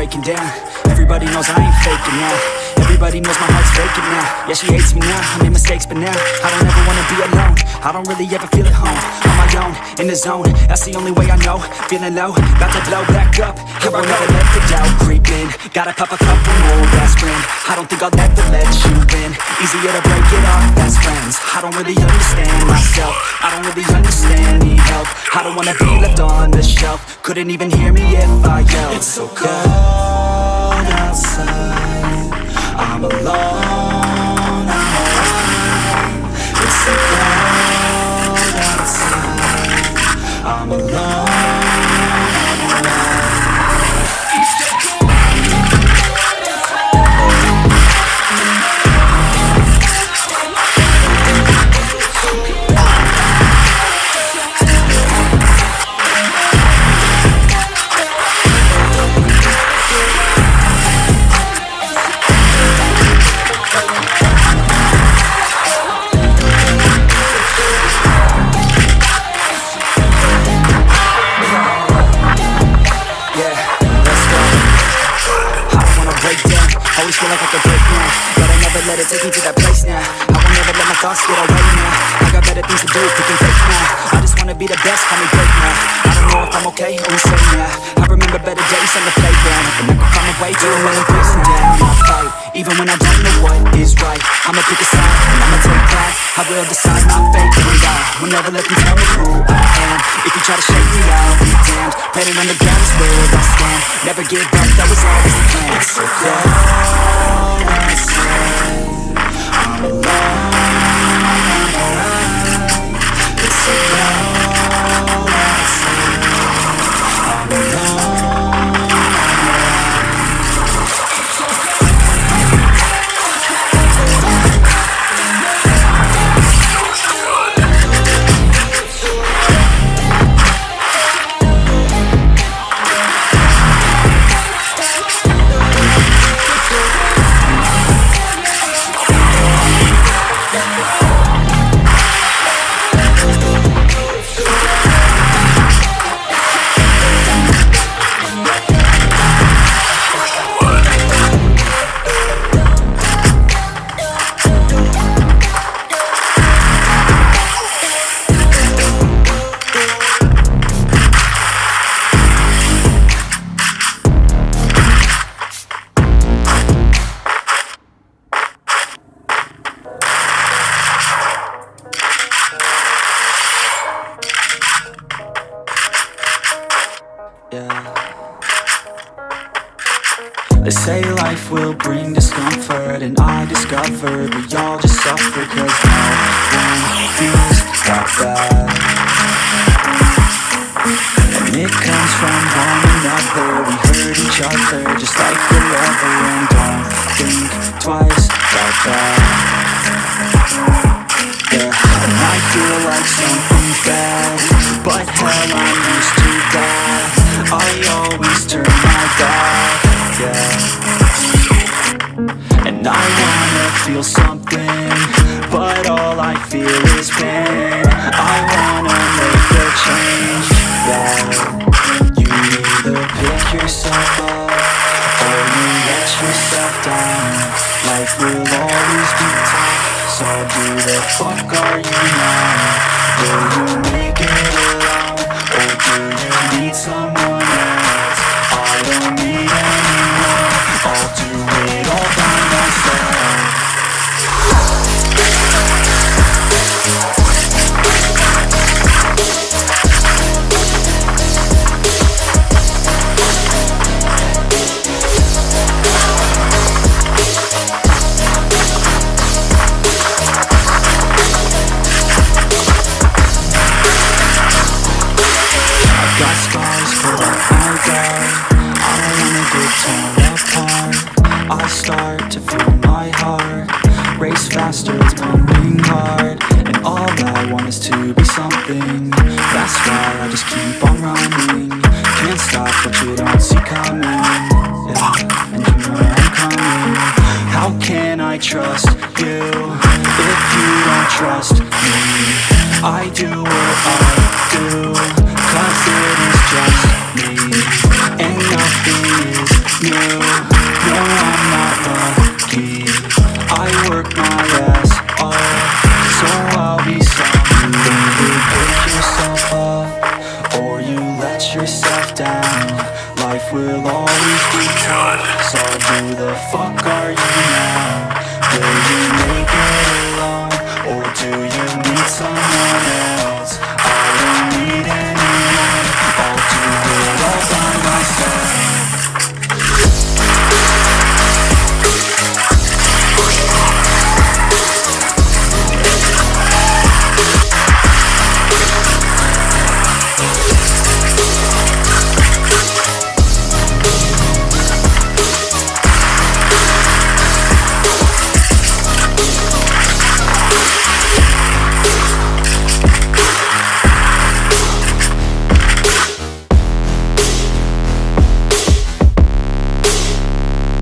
taken down. Everybody knows I ain't faking now. Everybody knows my heart's faking now. Yeah, she hates me now, I made mistakes but now I don't ever wanna be alone. I don't really ever feel at home. On my own, in the zone, that's the only way I know. Feeling low, about to blow back up. Here I never let the doubt creep in. Gotta pop a couple more aspirin. I don't think I'll ever let you in. Easier to break it off best friends. I don't really understand myself. I don't really understand, need help. I don't wanna be left on the shelf. Couldn't even hear me if I yelled. It's so cold outside, I'm alone, I'm alright. It's so cold outside, I'm alone, I'm alright. Let it take me to that place now. I won't ever let my thoughts get away now. I got better things to do, thinking fake now. I just wanna be the best, call me great now. I don't know if I'm okay or insane now. I remember better days on the playground. And I can find my way to it when I'm facing down. I fight, even when I don't know what is right. I'ma pick a side, I'ma take pride. I will decide my fate, and I will never let them tell me who I am. If you try to shake me, I'll be damned. Planted on the ground is where I stand. Never give up, that was always the plan. It's so cold outside, I'm alone, I'm alright. It's so cold outside, I'm alone, They say life will bring discomfort, and I discovered we all just suffer, cause no one feels that bad. And it comes from one another, we hurt each other just like we're ever. And don't think twice about that. Yeah, and I feel like something's bad, but hell, I'm used to that. I always turn my back, yeah. And I wanna feel something, but all I feel is pain. I wanna make a change, yeah. You either pick yourself up, or you let yourself down. Life will always be tough, so who the fuck are you now? Will you make it alone, or do you need someone else? I don't need anyone, I'll do it all by myself. Got scars, but I die. I don't wanna get torn apart. I start to feel my heart race faster, it's pumping hard. And all I want is to be something. That's why I just keep on running. Can't stop what you don't see coming, yeah. And you know I'm coming. How can I trust you if you don't trust me? I do what I do, cause it is just me, and nothing is new. fuck are you now?